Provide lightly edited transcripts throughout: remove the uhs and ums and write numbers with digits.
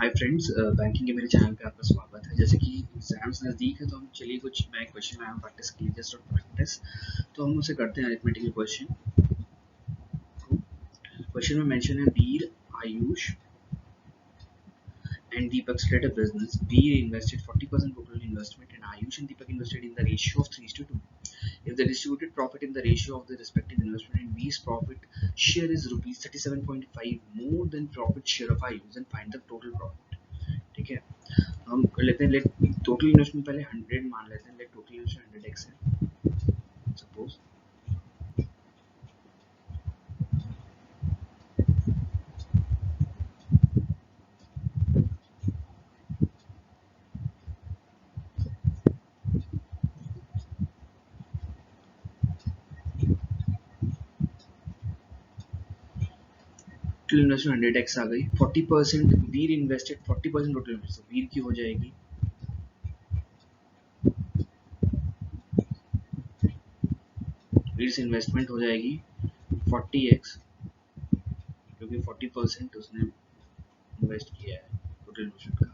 Hi friends, banking के मेरे channel पे आपका स्वागत है। जैसे कि एग्जाम्स नज़दीक है तो हम चलिए कुछ मैं क्वेश्चन आया हूँ प्रैक्टिस के लिए, जस्ट फॉर प्रैक्टिस। तो हम उसे करते हैं अरिथमेटिकल क्वेश्चन। क्वेश्चन में मेंशन है वीर, Ayush and Deepak started a business. Veer invested 40% total investment and Ayush and Deepak invested in the ratio of 3:2. If the distributed profit in the ratio of the respective investment and Veer's profit share is rupees 37.5 more than profit share of Ayush, then find the total profit. ठीक है, हम कर लेते हैं let total investment पहले 100 मान लेते हैं। लेट टोटल इन्वेस्टमेंट 100x है सपोज। टोटल इन्वेस्टमेंट 100x आ गई। 40% वीर इन्वेस्टेड 40% टोटल इन्वेस्टमेंट वीर की हो जाएगी वीर से इन्वेस्टमेंट हो जाएगी 40x, क्योंकि 40% उसने इन्वेस्ट किया है टोटल इन्वेस्टमेंट का।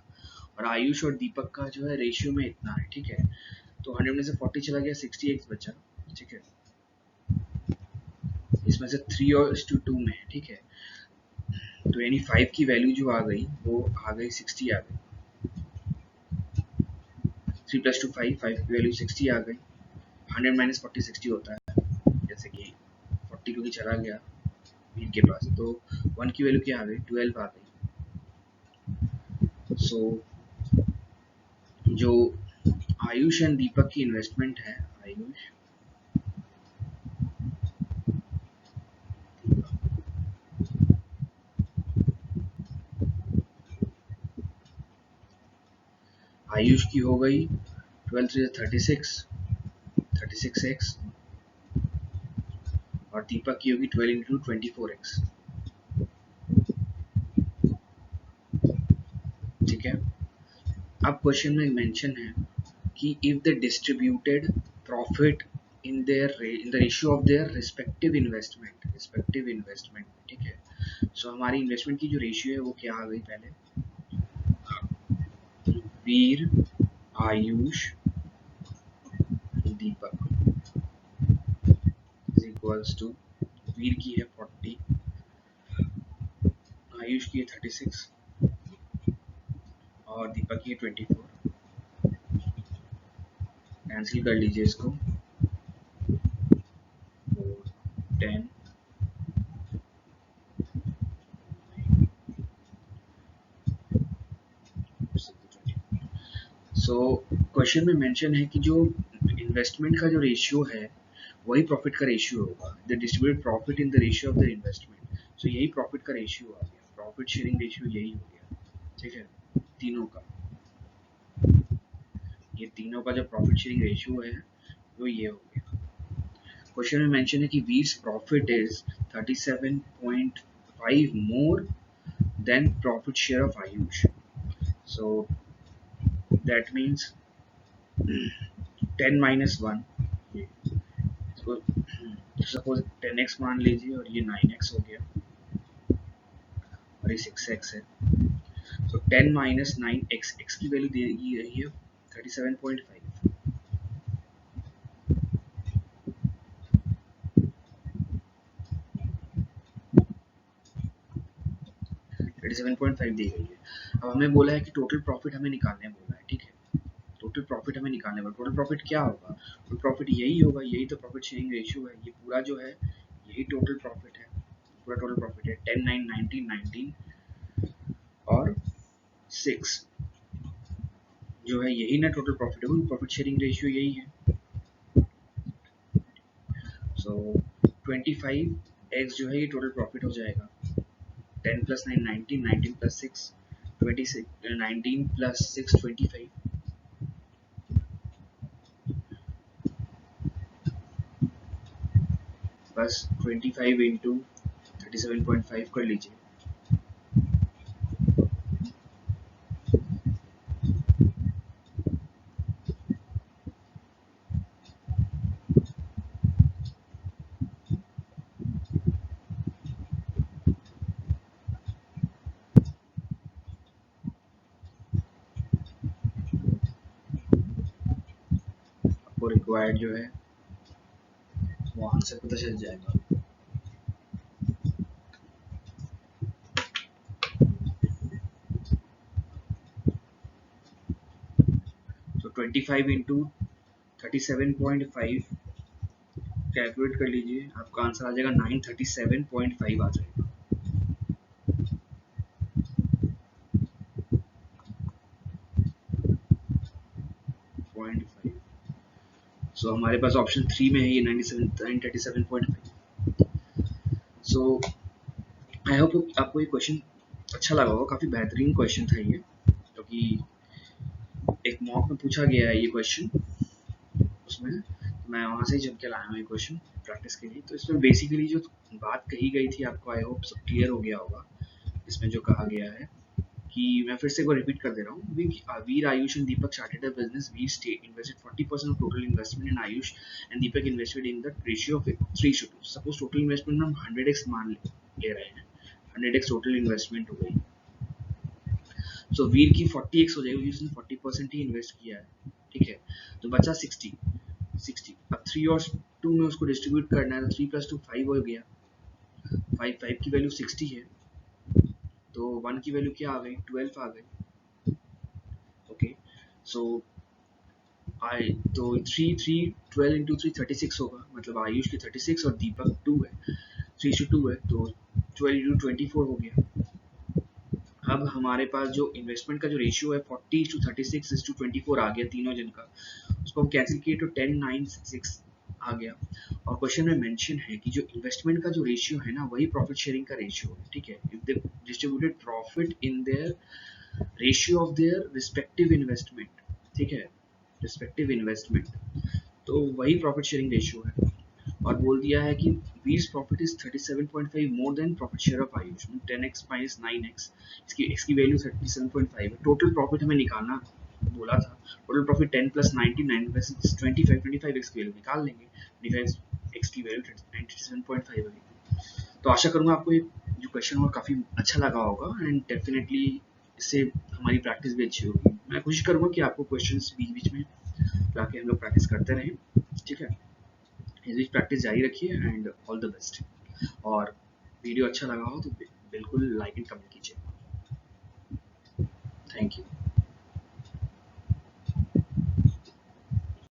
और आयुष और दीपक का जो है रेशियो में इतना है, ठीक है। तो 100 में से 40 चला गया, 60x बचा, ठीक है। इसमें से 3:2 में है, ठीक है। तो यानी 5 की वैल्यू जो आ गई वो आ गई 60 आ गई। 3 + 2 5, 5 की वैल्यू 60 आ गई। 100 - 40 60 होता है, जैसे कि 40 क्योंकि चला गया वीर के पास, तो 1 की वैल्यू क्या आ गई, 12 आ गई। सो जो आयुष एंड दीपक की इन्वेस्टमेंट है, आयुष की हो गई 12 3 36 36x और दीपक की होगी 12 × 24x, ठीक है। अब क्वेश्चन में मेंशन है कि if the distributed profit in the ratio of their respective investment, ठीक है। सो हमारी इन्वेस्टमेंट की जो रेशियो है वो क्या आ गई, पहले वीर, आयुष, दीपक इज इक्वल्स टू वीर की है 40, आयुष की है 36 और दीपक की है 24। कैंसिल कर लीजिए इसको, 10 सो क्वेश्चन में मेंशन है कि जो इन्वेस्टमेंट का जो रेशियो है वही प्रॉफिट का रेशियो होगा। The distributed profit in the ratio of the investment, so यही प्रॉफिट का रेशियो आ गया, प्रॉफिट शेयरिंग रेशियो यही हो गया, ठीक है। तीनों का, ये तीनों का जो प्रॉफिट शेयरिंग रेशियो है वो ये हो गया। क्वेश्चन में मेंशन है कि Veer's profit is 37.5 more than profit share of Ayush, so that means 10 - 1, इसको सपोज 10x मान लीजिए और ये 9x हो गया और ये 6x है। तो 10 - 9x, x की वैल्यू दे दी रही है 37.5, 37.5 दी गई है। अब हमें बोला है कि टोटल प्रॉफिट हमें निकालने बोला है, ठीक है। टोटल प्रॉफिट हमें निकालने बोला। टोटल प्रॉफिट क्या होगा, टोटल प्रॉफिट यही होगा, यही तो प्रॉफिट शेयरिंग रेशियो है। ये पूरा जो है यही टोटल प्रॉफिट है, पूरा टोटल प्रॉफिट है। 10 9 19 19 और 6 जो है यही ना टोटल प्रॉफिट है, प्रॉफिट शेयरिंग रेशियो यही है। सो 25x जो है ये टोटल प्रॉफिट हो जाएगा। 10 + 9 19, 19 + 6 26, 19 + 6 25 बस 25 इंटू 37.5 कर लीजिए। आपको रिक्वायर्ड जो है वो आंसर पता चल जाएगा। तो 25 इंटू 37.5 कैलकुलेट कर लीजिए, आपका आंसर आ जाएगा 937.5 आ जाएगा। सो हमारे पास ऑप्शन 3 में है ये 937.5। सो आई होप आपको ये क्वेश्चन अच्छा लगा होगा, काफ़ी बेहतरीन क्वेश्चन था ये, क्योंकि एक मॉक में पूछा गया है ये क्वेश्चन, उसमें मैं वहाँ से ही जम के लाया हूँ ये क्वेश्चन प्रैक्टिस के लिए। तो इसमें बेसिकली जो बात कही गई थी आपको आई होप सब क्लियर हो गया होगा। इसमें जो कहा गया है कि मैं फिर से एक बार रिपीट कर दे रहा हूँ, Veer Ayush and Deepak started a business. Veer state invested 40% of total investment in Ayush and Deepak invested in the ratio of 3:2। Suppose total investment हम 100x मान ले रहे हैं, 100x टोटल इन्वेस्टमेंट हो गई। सो वीर की 40x हो जाएगी, उसने 40% ही इन्वेस्ट किया है, ठीक है। तो बचा 60। अब 3 और 2 में उसको डिस्ट्रीब्यूट करना है, तो 3 + 2 5 हो गया। 5 की वैल्यू 60 है, तो 1 की वैल्यू क्या आ गई, 12 आ गई। ओके, सो तो 12 इंटू 3 36 होगा, मतलब आयुष की 36 और दीपक 2 है, 3:2 है, तो 12 इंटू 24 हो गया। अब हमारे पास जो इन्वेस्टमेंट का जो रेशियो है 40:36:24 आ गया तीनों जन का, उसको हम कैंसिल किए तो 10:9:6 आ गया। और क्वेश्चन में मेंशन है कि जो इन्वेस्टमेंट का जो रेशियो है ना, वही प्रॉफिट शेयरिंग का रेशियो है, ठीक है। If they distributed profit in their ratio of their respective investment, ठीक है, रिस्पेक्टिव इन्वेस्टमेंट, तो वही प्रॉफिट शेयरिंग रेशियो है। और बोल दिया है कि वीज profit is 37.5 more than profit share of Ayush, 10x minus 9x, इसकी वैल्यू 37.5 है। टोटल प्रॉफिट हमें निकालना बोला था, टोटल प्रॉफिट 10 + 99 + 25x की वैल्यू निकाल लेंगे, 25x की वैल्यू 97.5 होगी। तो आशा करूंगा आपको ये जो क्वेश्चन और काफ़ी अच्छा लगा होगा, एंड डेफिनेटली इससे हमारी प्रैक्टिस भी अच्छी होगी। मैं कोशिश करूंगा कि आपको क्वेश्चंस बीच बीच में लाके हम लोग प्रैक्टिस करते रहें, ठीक है। इसी प्रैक्टिस जारी रखिए एंड ऑल द बेस्ट। और वीडियो अच्छा लगा हो तो बिल्कुल लाइक एंड कमेंट कीजिए। Thank you.